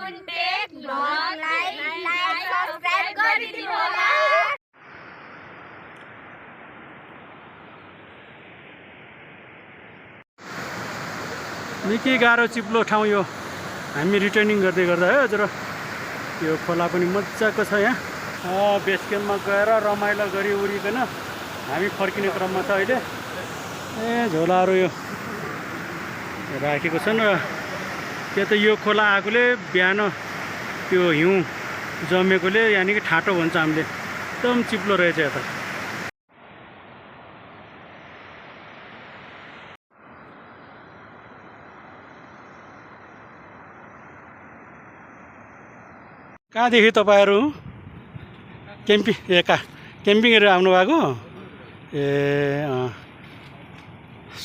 Take ब्लगलाई like subscribe गरिदिनु होला। निकै गाह्रो चिप्लो ठाउँ यो। हामी रिटर्निङ गर्दै गर्दा है हजुर। यो खोला पनि मजाको छ यहाँ। बेस क्याम्पमा गएर रमाइलो गरी उरिकन हामी फर्किने क्रममा छ अहिले। झोलाहरू यो राखेको छन् र त्यो त यो खोला आएकोले बिहान त्यो हिउँ जमेकोले यानि कि ठाटो भन्छ हामीले, एकदम चिप्लो रहेछ यता। कहाँदेखि तपाईँहरू क्याम्पिङहरू आउनु भएको?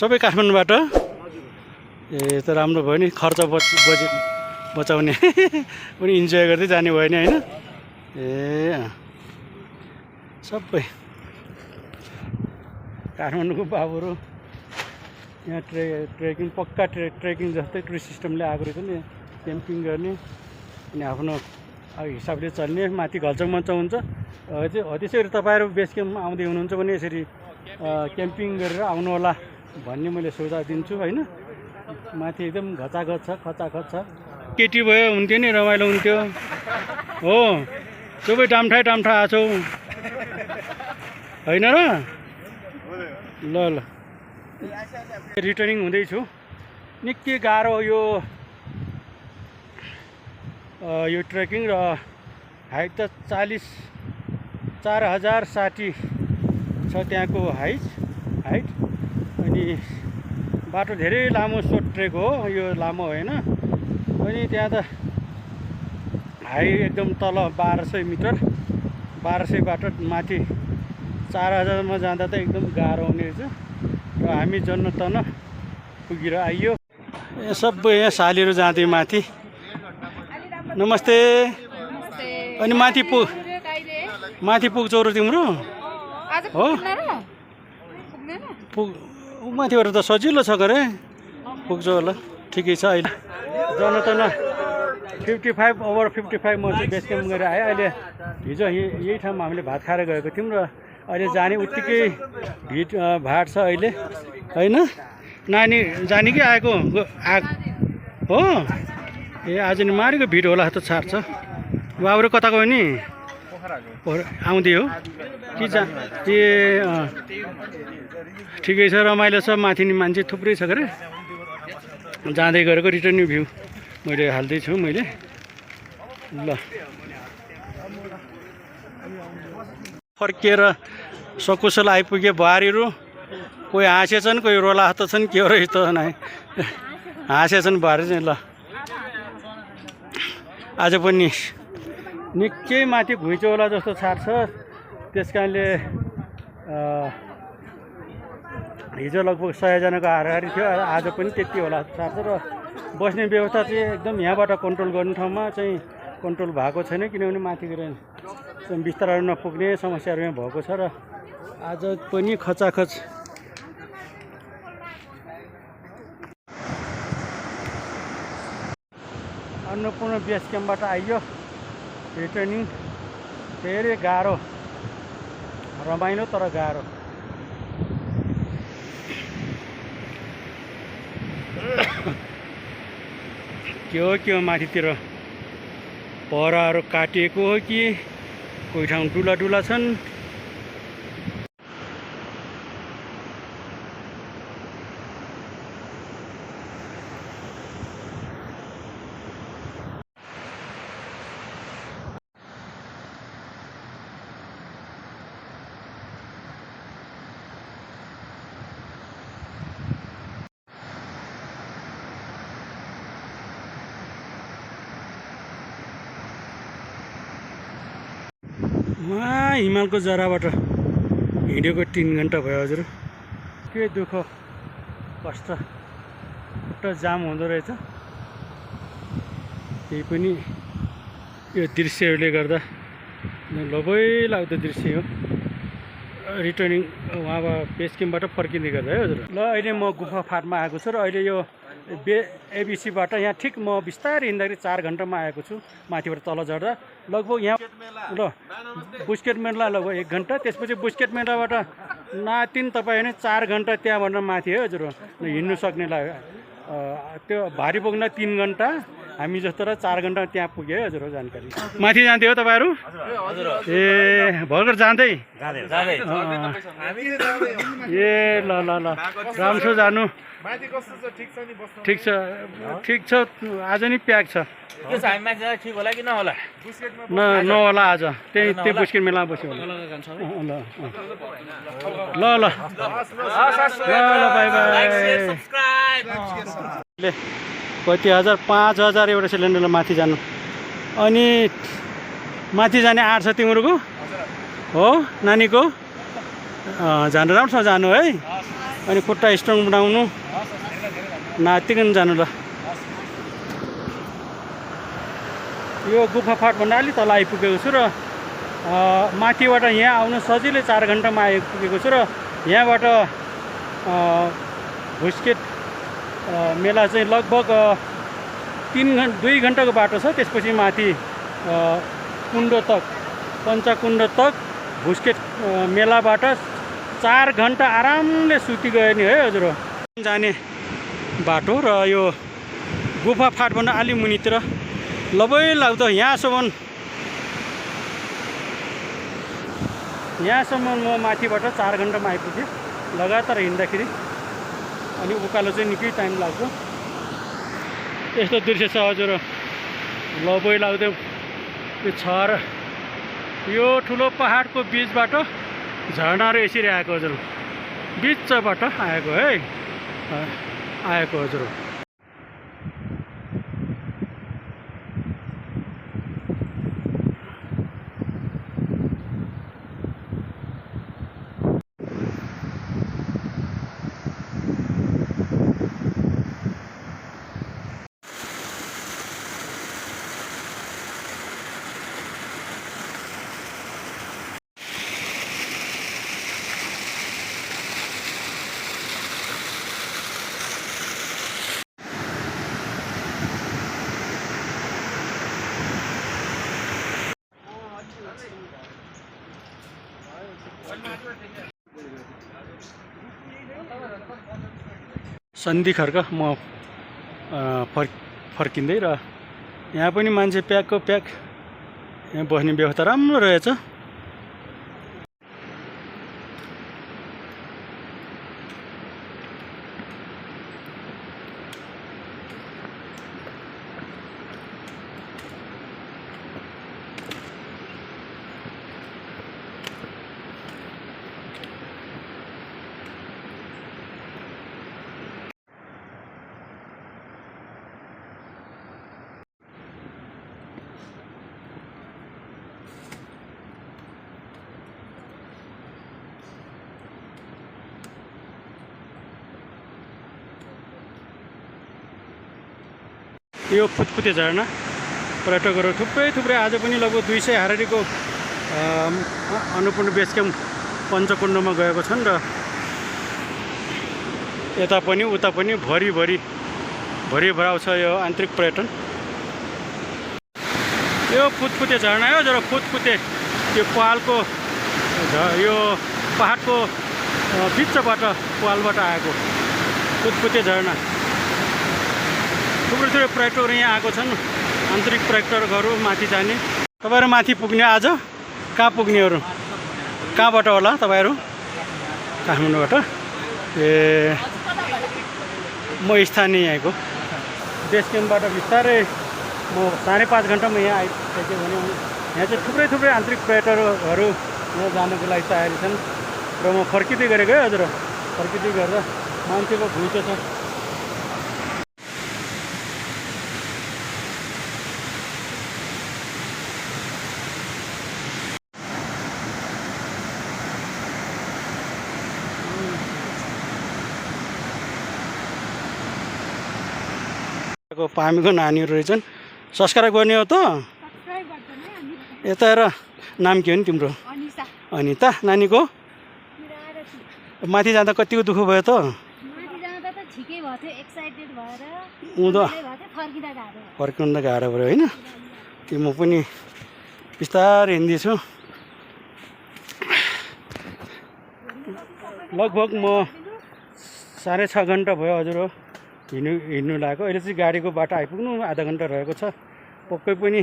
सबै काठमाडौँबाट? त राम्रो भयो नि, खर्च बचाउने पनि इन्जोय गर्दै जाने भयो नि होइन? सबै काठमाडौँको बाबुहरू यहाँ ट्रेकिङ पक्का ट्रेकिङ जस्तै टुरिस्ट सिस्टमले आएको रहेछ नि, क्याम्पिङ गर्ने अनि आफ्नो हिसाबले चल्ने। माथि घल्चङ मञ्च हुन्छ। त्यसै गरी तपाईँहरू बेस क्याम्पमा आउँदै हुनुहुन्छ भने यसरी क्याम्पिङ गरेर आउनु होला भन्ने मैले सुझाव दिन्छु होइन। माथि एकदम घचाघच छ, खचाखच छ। केटी भयो हुन्थ्यो नि, रमाइलो हुन्थ्यो हो। सबै टामठा आएको छौ होइन र? ल ल रिटर्निङ हुँदैछु। निकै गाह्रो यो ट्रेकिङ र हाइट त 4060 छ त्यहाँको हाइट। अनि बाटो धेरै लामो सोर्ट ट्रेक हो यो, लामो होइन। अनि त्यहाँ त हाई एकदम तल 1200 मिटर, 1200बाट माथि 4000मा जाँदा त एकदम गाह्रो हुने रहेछ। र हामी जन्न तन पुगेर आइयो। सबै यहाँ सालीहरू जाँदै माथि। नमस्ते। अनि माथि पुग्छौ र तिम्रो हो? माथिबाट त सजिलो छ गरे, पुग्छौ होला। ठिकै छ। अहिले जनतन 55 ओभर 55 म चाहिँ बेस क्याम्प गरेर आएँ। अहिले हिजो यही ठाउँमा हामीले भात खाएर गएको थियौँ र अहिले जाने उत्तिकै भाड छ अहिले होइन। नानी जाने कि आएको हो? आज नि मारेको भिड होला त छाड्छ। बाबुहरू कता गयो नि? आउँदै हो कि ठिकै छ, रमाइलो छ। माथि नि मान्छे थुप्रै छ गरे। जाँदै गरेको रिटर्निङ भ्यू मैले हाल्दैछु मैले। ल फर्किएर सकुशल आइपुगे बुहारीहरू। कोही हाँसेछन्, कोही रोलाहत छन्। के हो रहेछ त नै हाँसेछन् बुहारी चाहिँ। ल आज पनि निकै माथि घुइँचो होला जस्तो छाड्छ। त्यस कारणले हिजो लगभग 100जनाको हाराहारी थियो, आज पनि त्यति होला छाड्छ। र बस्ने व्यवस्था चाहिँ एकदम यहाँबाट कन्ट्रोल गर्ने ठाउँमा चाहिँ कन्ट्रोल भएको छैन, किनभने माथि गएर बिस्ताराहरू नपुग्ने समस्याहरू यहाँ भएको छ। र आज पनि खचाखच। अन्नपूर्ण बेस क्याम्पबाट आइयो रिटर्निङ। धेरै गाह्रो, रमाइलो तर गाह्रो। के हो माथितिर पहराहरू काटिएको हो कि कोही ठाउँ डुला छन्। वहाँ हिमालको जराबाट हिँडेको 3 घन्टा भयो हजुर। के दुःख कष्ट, खुट्टा जाम हुँदो रहेछ। त्यही पनि यो दृश्यहरूले गर्दा लोभै लाग्दो दृश्य हो। रिटर्निङ वहाँ बेस क्याम्पबाट फर्किँदै गर्दा है हजुर। ल अहिले म गुफा फाटमा आएको छु र अहिले यो एबिसीबाट यहाँ ठिक म बिस्तारै हिँड्दाखेरि 4 घन्टामा आएको छु माथिबाट तल झर्दा लगभग यहाँ ल बुस्केट मेला लगभग 1 घन्टा त्यसपछि बुस्केट मेलाबाट नातिन तपाईँ होइन 4 घन्टा त्यहाँबाट माथि है हजुर हिँड्नु सक्नेलाई त्यो भारी बोक्न 3 घन्टा हामी जस्तो र 4 घन्टा त्यहाँ पुग्यो है हजुर जानकारी माथि जान्थ्यो हो तपाईँहरू ए भर्खर जाँदै ए ल ल ल राम्रो जानु ठिक छ आज नि प्याक छ नहोला आज त्यही बुस्केट मेलामा बस्यो होला ल ल बाई बाई कति हजार 5,000 एउटा सिलिन्डरलाई माथि जानु अनि माथि जाने आँट छ तिमीहरूको हो नानीको जानु राम्रोसँग जानु है अनि खुट्टा स्ट्रङ बनाउनु नातिकन जानु ल यो गुफा फाटभन्दा अलि तल आइपुगेको छु र माथिबाट यहाँ आउनु सजिलै 4 घन्टामा आइपुगेको छु र यहाँबाट भुस्केट मेला चाहिँ लगभग 2 घन्टाको बाटो छ त्यसपछि माथि कुण्ड तक पञ्चकुण्ड तक भुस्केट मेलाबाट 4 घन्टा आरामले सुति गयो नि है हजुर जाने बाटो र यो गुफा फाटभन्दा अलि मुनितिर लबै लाग्दो यहाँसम्म म माथिबाट 4 घन्टामा आइपुगेँ लगातार हिँड्दाखेरि अनि उकालो चाहिँ निकै टाइम लाग्छ यस्तो दृश्य छ हजुर लबै लाग्दो यो छ र यो ठुलो पहाडको बिचबाट झरनाहरू यसरी आएको हजुर बिचबाट आएको है आएको हजुर सन्धि खर्क म फर्किँदै र यहाँ पनि मान्छे प्याकको प्याक यहाँ बस्ने व्यवस्था राम्रो रहेछ यो फुतफुते झरना पर्यटकहरू थुप्रै आज पनि लगभग 200 हारारीको अन्नपूर्ण बेस क्याम्प पञ्चकुण्डमा गएको छन् र यता पनि उता पनि भरिभराउ छ यो आन्तरिक पर्यटन यो फुतफुते झरना हो जरा फुतफुते यो पालको यो पहाडको बिचबाट पालबाट आएको फुतफुते झरना थुप्रै पर्यटकहरू यहाँ आएको छन् आन्तरिक पर्यटकहरू माथि जाने तपाईहरु माथि पुग्ने आज कहाँ पुग्नेहरू कहाँबाट होला तपाईहरु काठमाडौँबाट ए म स्थानीय यहाँको बेस क्याम्पबाट बिस्तारै म 5.5 घन्टामा यहाँ आइसकेँ भने यहाँ चाहिँ थुप्रै आन्तरिक पर्यटकहरू यहाँ जानको लागि तयारी छन् र म फर्किँदै गरेको है हजुर फर्किँदै गर्दा मान्छेको घुइँचो छ पामीको नानीहरू रहेछन् सब्स्क्राइब गर्ने हो त यता हेर नाम के हो नि तिम्रो अनिता नानीको माथि जाँदा कतिको दुःख भयो त माथि जाँदा त ठिकै भयो थियो एक्साइटेड भएर उँधो फर्किँदा गाह्रो फर्किँदा गाह्रो पऱ्यो होइन त्यो म पनि बिस्तारै हिँड्दैछु लगभग म 6.5 घन्टा भयो हजुर हो हिँड्नु लागेको अहिले चाहिँ गाडीको बाटो आइपुग्नु आधा घन्टा रहेको छ पक्कै पनि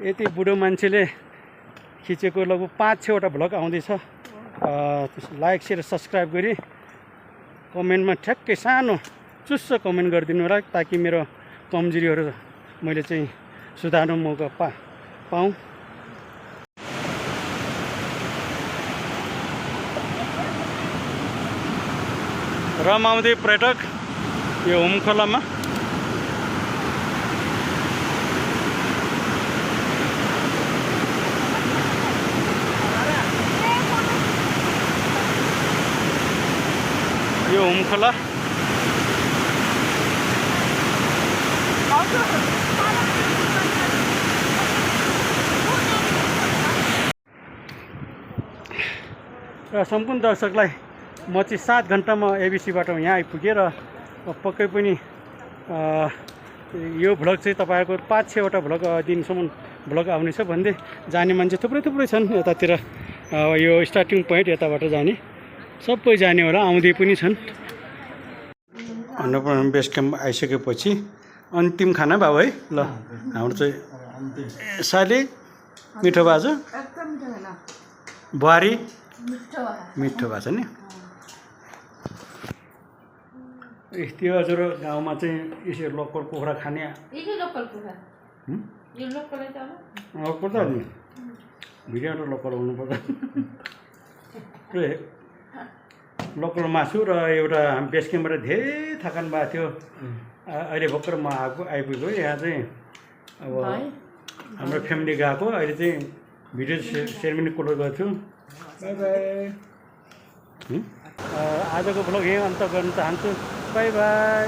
यति बुढो मान्छेले खिचेको लगभग 5-6वटा भ्लग आउँदैछ लाइक सेयर सब्सक्राइब गरी कमेन्टमा ठ्याक्कै सानो चुस्सो कमेन्ट गरिदिनु होला ताकि मेरो कमजोरीहरू मैले चाहिँ सुधार्नु मौका पाऊँ रमाउँदै पर्यटक यो हुमखोलामा यो हुमखोला र सम्पूर्ण दर्शकलाई म चाहिँ 7 घन्टामा एबिसीबाट यहाँ आइपुगेँ र पक्कै पनि यो भ्लग चाहिँ तपाईँहरूको 5-6वटा भ्लग दिनसम्म भ्लग आउनेछ भन्दै जाने मान्छे थुप्रै छन् यतातिर यो स्टार्टिङ पोइन्ट यताबाट जाने सबै जाने होला आउँदै पनि छन् अन्नपूर्ण बेस क्याम्प आइसकेपछि अन्तिम खाना भयो है ल हाम्रो चाहिँ साले मिठो बाजु बुहारी मिठो भएको छ नि त्यो हजुर गाउँमा चाहिँ यसरी लोकल कुखुरा खाने पर्छ नि भिडियो लोकल हुनुपर्छ लोकल मासु र एउटा बेस क्याम्पबाट धेरै थकान भएको थियो अहिले भर्खर म आइपुगेको यहाँ चाहिँ अब हाम्रो फ्यामिली गएको अहिले चाहिँ भिडियो सेरेमनी क्लोज गर्छु बाई बाई आजको भ्लग यही अन्त गर्न चाहन्छु बाई बाई